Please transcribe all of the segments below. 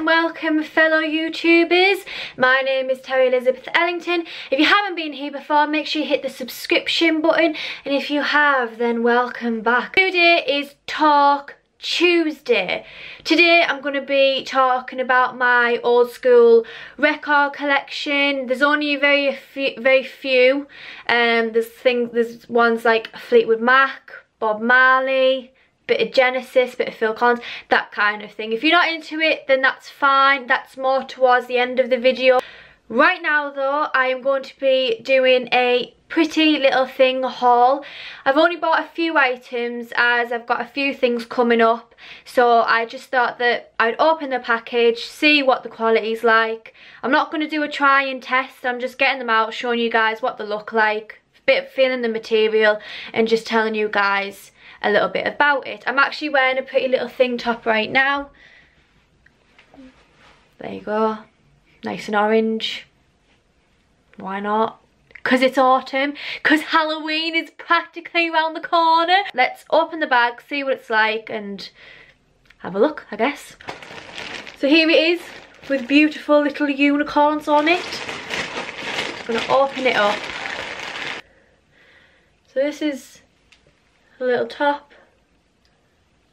Welcome fellow YouTubers, my name is Teri Elizabeth Ellington. If you haven't been here before, make sure you hit the subscription button, and if you have, then welcome back. Today is Talk Tuesday. Today I'm going to be talking about my old school record collection. There's only very few. There's ones like Fleetwood Mac, Bob Marley, bit of Genesis, bit of Phil Collins, that kind of thing. If you're not into it, then that's fine. That's more towards the end of the video. Right now though, I am going to be doing a Pretty Little Thing haul. I've only bought a few items as I've got a few things coming up, so I just thought that I'd open the package, see what the quality's like. I'm not going to do a try and test, I'm just getting them out, showing you guys what they look like, a bit of feeling the material, and just telling you guys a little bit about it. I'm actually wearing a Pretty Little Thing top right now. There you go. Nice and orange. Why not? Because it's autumn. Because Halloween is practically around the corner. Let's open the bag, see what it's like, and have a look, I guess. So here it is, with beautiful little unicorns on it. I'm going to open it up. So this is a little top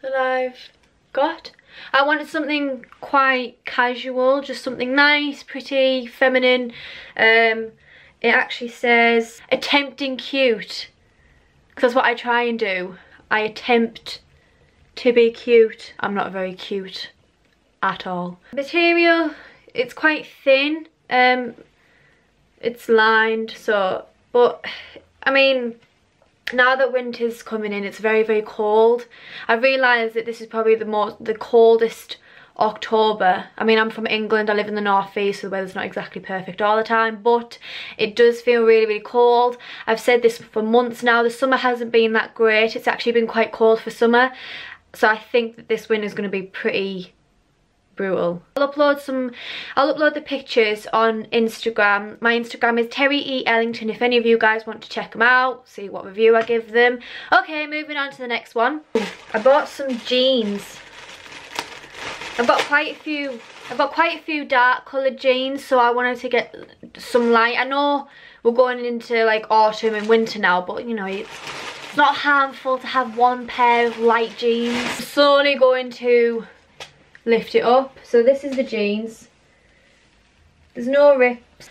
that I've got. I wanted something quite casual, just something nice, pretty, feminine. It actually says attempting cute, because that's what I try and do. I attempt to be cute. I'm not very cute at all. Material, it's quite thin. It's lined, so, but I mean, now that winter's coming in, it's very cold. I've realised that this is probably the coldest October. I mean, I'm from England, I live in the northeast, so the weather's not exactly perfect all the time, but it does feel really cold. I've said this for months now, the summer hasn't been that great. It's actually been quite cold for summer, so I think that this winter is going to be pretty brutal. I'll upload the pictures on Instagram. My Instagram is Teri E Ellington if any of you guys want to check them out, see what review I give them. Okay, moving on to the next one. I bought some jeans. I've got quite a few dark coloured jeans, so I wanted to get some light. I know we're going into like autumn and winter now, but you know, it's not harmful to have one pair of light jeans. I'm slowly going to lift it up. So this is the jeans. There's no rips,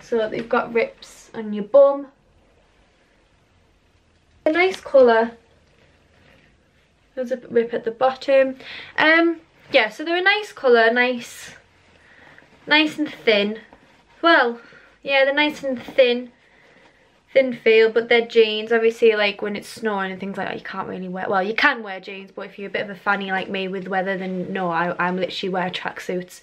so they've got rips on your bum. A nice colour. There's a rip at the bottom. Yeah, so they're a nice colour, nice and thin. Well, yeah, they're nice and thin feel, but they're jeans. Obviously, like when it's snowing and things like that, you can't really wear, well, you can wear jeans, but if you're a bit of a fanny like me with weather, then no, I'm literally wear tracksuits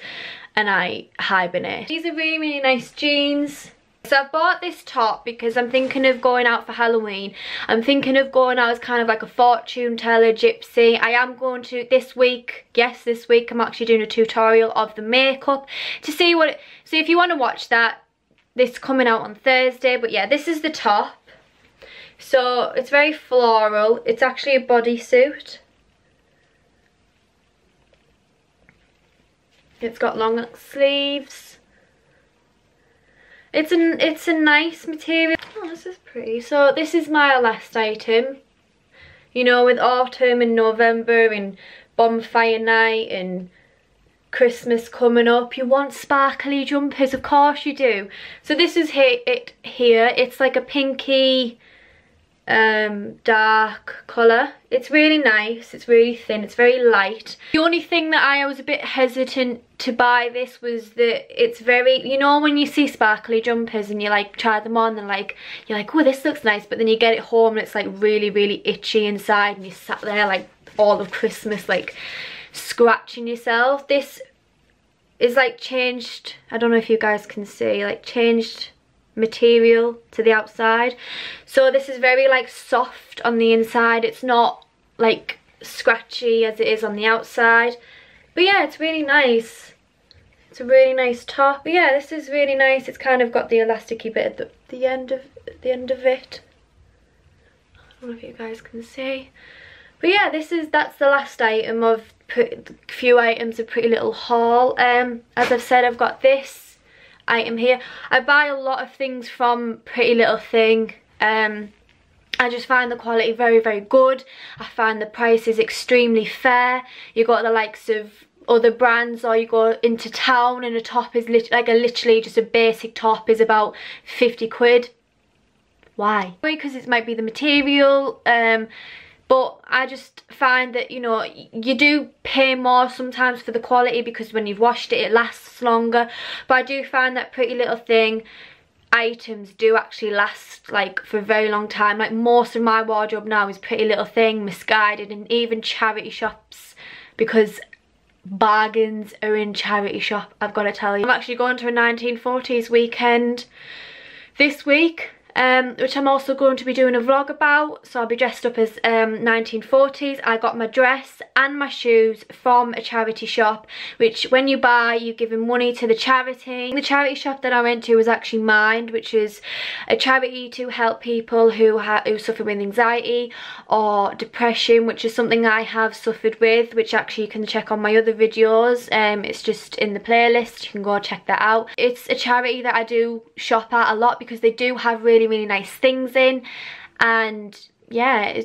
and I hibernate. These are really nice jeans. So I bought this top because I'm thinking of going out for Halloween. I'm thinking of going out as kind of like a fortune teller, gypsy. I am going to, this week, yes, this week, I'm actually doing a tutorial of the makeup to see what, so if you want to watch that, this coming out on Thursday. But yeah, this is the top. So it's very floral. It's actually a bodysuit. It's got long sleeves. It's a nice material. Oh, this is pretty. So this is my last item. You know, with autumn and November and bonfire night and Christmas coming up, you want sparkly jumpers, of course you do. So this is it here. It's like a pinky dark colour. It's really nice, it's really thin, it's very light. The only thing that I was a bit hesitant to buy this was that it's very, you know, when you see sparkly jumpers and you like try them on and like you're like, oh, this looks nice, but then you get it home and it's like really itchy inside and you sat there like all of Christmas like scratching yourself. This is like changed, I don't know if you guys can see, like changed material to the outside, so this is very like soft on the inside. It's not like scratchy as it is on the outside, but yeah, it's really nice. It's a really nice top. But yeah, this is really nice. It's kind of got the elasticy bit at the end of it. I don't know if you guys can see, but yeah, that's the last item of few items of Pretty Little haul. As I've said, I've got this item here. I buy a lot of things from PrettyLittleThing. I just find the quality very, very good. I find the prices extremely fair. You got the likes of other brands, or you go into town and a top is literally just a basic top is about 50 quid. Why? Because it might be the material, but I just find that, you know, you do pay more sometimes for the quality because when you've washed it, it lasts longer. But I do find that PrettyLittleThing items do actually last like for a very long time. Like most of my wardrobe now is PrettyLittleThing, Misguided, and even charity shops, because bargains are in charity shop, I've got to tell you. I'm actually going to a 1940s weekend this week, which I'm also going to be doing a vlog about. So I'll be dressed up as 1940s. I got my dress and my shoes from a charity shop, which when you buy, you're giving money to the charity. The charity shop that I went to was actually Mind, which is a charity to help people who suffer with anxiety or depression, which is something I have suffered with, which actually you can check on my other videos. It's just in the playlist, you can go check that out. It's a charity that I do shop at a lot because they do have really nice things in, and yeah,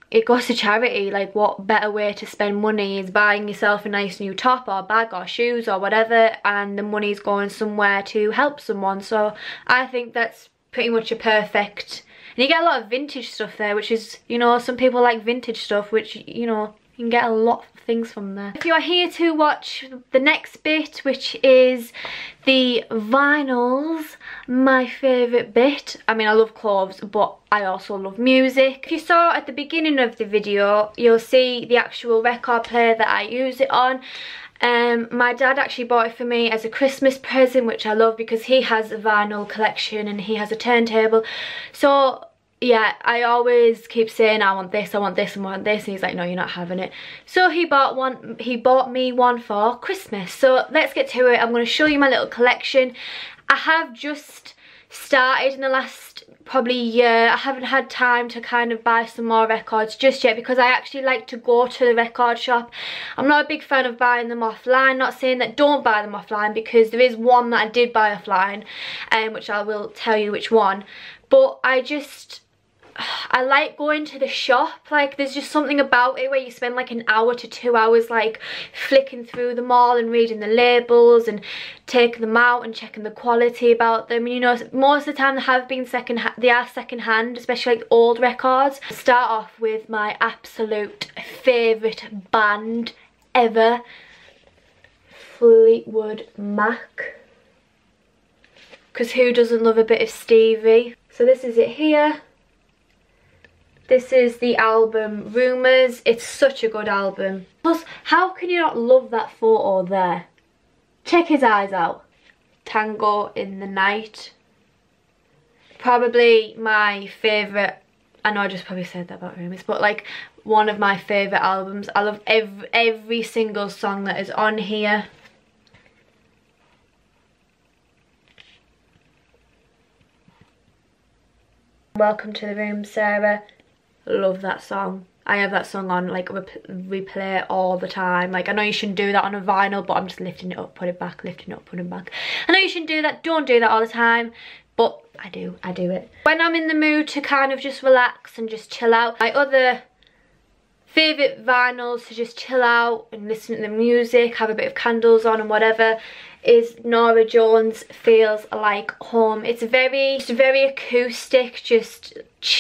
it goes to charity. Like, what better way to spend money is buying yourself a nice new top or bag or shoes or whatever, and the money's going somewhere to help someone. So I think that's pretty much a perfect, and you get a lot of vintage stuff there, which is, you know, some people like vintage stuff, which, you know, you can get a lot of things from there. If you are here to watch the next bit, which is the vinyls, my favourite bit. I mean, I love clothes, but I also love music. If you saw at the beginning of the video, you'll see the actual record player that I use it on. My dad actually bought it for me as a Christmas present, which I love because he has a vinyl collection and he has a turntable. So yeah, I always keep saying I want this, I want this, and I want this, and he's like, no, you're not having it. So he bought me one for Christmas. So let's get to it. I'm going to show you my little collection. I have just started in the last probably year. I haven't had time to kind of buy some more records just yet because I actually like to go to the record shop. I'm not a big fan of buying them offline. Not saying that don't buy them offline, because there is one that I did buy offline, which I will tell you which one. But I like going to the shop. Like, there's just something about it where you spend like an hour to 2 hours like flicking through them all and reading the labels and taking them out and checking the quality about them. You know, most of the time they are second hand, especially like old records. I'll start off with my absolute favourite band ever, Fleetwood Mac, because who doesn't love a bit of Stevie? So this is it here. This is the album Rumours. It's such a good album. Plus, how can you not love that photo there? Check his eyes out. Tango in the Night. Probably my favourite. I know I just probably said that about Rumours, but like one of my favourite albums. I love every single song that is on here. Welcome to the Room, Sarah. Love that song. I have that song on like replay all the time. Like, I know you shouldn't do that on a vinyl, but I'm just lifting it up, put it back, lifting it up, put it back. I know you shouldn't do that, don't do that all the time, but I do it. When I'm in the mood to kind of just relax and just chill out, my other favourite vinyls to just chill out and listen to the music, have a bit of candles on and whatever, is Norah Jones' Feels Like Home. It's very acoustic, just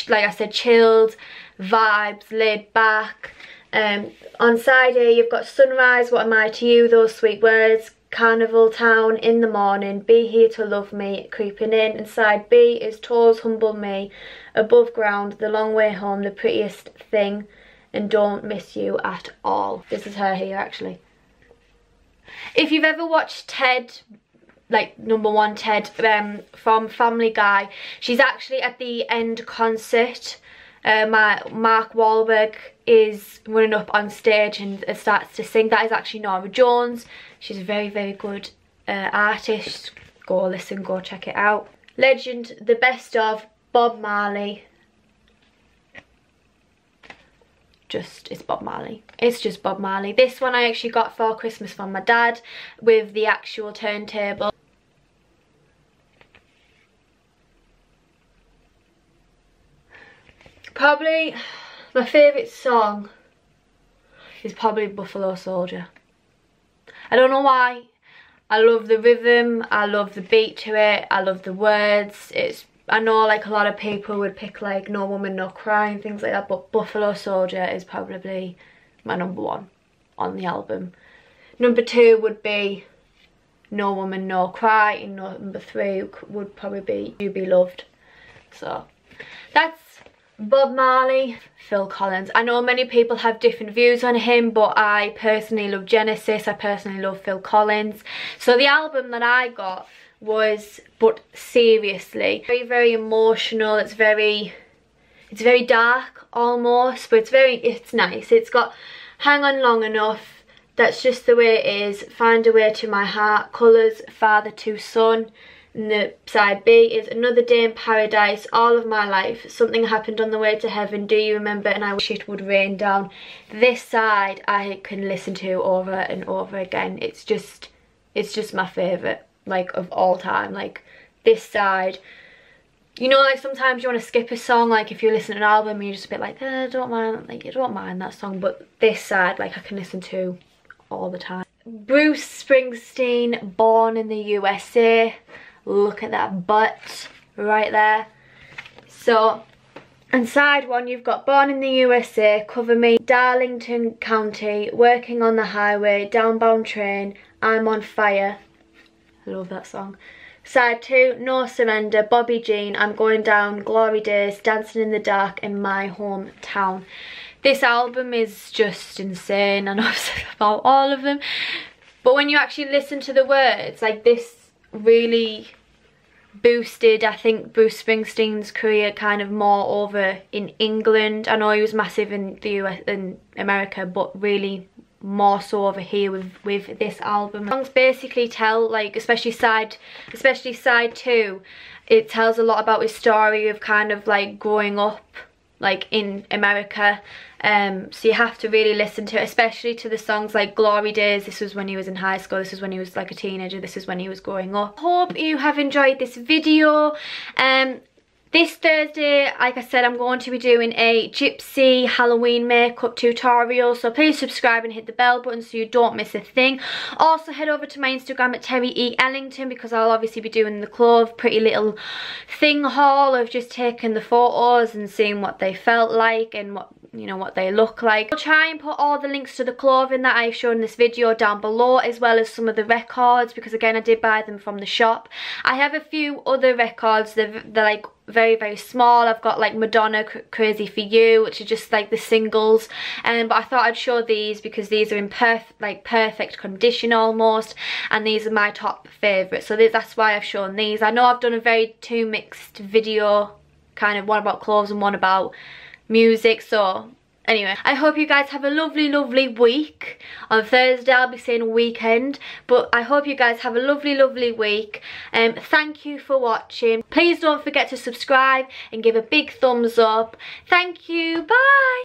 like I said, chilled vibes, laid back. On side A, you've got Sunrise, What Am I to You, Those Sweet Words, Carnival Town, In the Morning, Be Here to Love Me, Creeping In. And side B is Tours, Humble Me, Above Ground, The Long Way Home, The Prettiest Thing, and Don't Miss You at All. This is her here actually. If you've ever watched Ted like #1 Ted from Family Guy. She's actually at the end concert. Mark Wahlberg is running up on stage and starts to sing. That is actually Norah Jones. She's a very, very good artist. Go listen, go check it out. Legend, the best of Bob Marley. It's Bob Marley. It's just Bob Marley. This one I actually got for Christmas from my dad with the actual turntable. Probably my favourite song is probably Buffalo Soldier. I don't know why. I love the rhythm, I love the beat to it, I love the words. I know like a lot of people would pick like No Woman No Cry and things like that, but Buffalo Soldier is probably my #1 on the album. #2 would be No Woman No Cry, and #3 would probably be You Be Loved. So that's Bob Marley. Phil Collins. I know many people have different views on him, but I personally love Genesis. I personally love Phil Collins. So the album that I got was But Seriously. Very, very emotional. It's very dark almost, but it's nice. It's got Hang On Long Enough, That's Just the Way It Is, Find a Way to My Heart, Colours, Father to Son. And the side B is Another Day in Paradise, All of My Life, Something Happened on the Way to Heaven, Do You Remember, and I Wish It Would Rain Down. This side I can listen to over and over again. It's just my favourite, like, of all time. Like, this side, you know, like sometimes you want to skip a song, like if you listen to an album and you're just a bit like, I don't mind that song, but this side, like, I can listen to all the time. Bruce Springsteen, Born in the USA. Look at that butt right there. So, on side 1 you've got Born in the USA, Cover Me, Darlington County, Working on the Highway, Downbound Train, I'm on Fire. I love that song. Side 2, No Surrender, Bobby Jean, I'm Going Down, Glory Days, Dancing in the Dark, and My Hometown. This album is just insane. I know I've said about all of them, but when you actually listen to the words, like, this really boosted, I think, Bruce Springsteen's career kind of more over in England. I know he was massive in the US and America, but really more so over here with this album. Songs basically tell, like, especially side 2, it tells a lot about his story of kind of like growing up like in America. So you have to really listen to it, especially to the songs like Glory Days. This was when he was in high school, this is when he was like a teenager, this is when he was growing up. Hope you have enjoyed this video. This Thursday, like I said, I'm going to be doing a gypsy Halloween makeup tutorial, so please subscribe and hit the bell button so you don't miss a thing. Also head over to my Instagram at Teri E Ellington, because I'll obviously be doing the clothes Pretty Little Thing haul of just taking the photos and seeing what they felt like and what, you know, what they look like. I'll try and put all the links to the clothing that I've shown in this video down below, as well as some of the records, because again I did buy them from the shop. I have a few other records, they're like very, very small. I've got like Madonna, Crazy For You, which are just like the singles, but I thought I'd show these because these are in perfect condition almost, and these are my top favourites, so that's why I've shown these. I know I've done a very two mixed video, kind of one about clothes and one about music, so anyway, I hope you guys have a lovely, lovely week. On Thursday I'll be saying weekend, but I hope you guys have a lovely, lovely week. Thank you for watching. Please don't forget to subscribe and give a big thumbs up. Thank you, bye.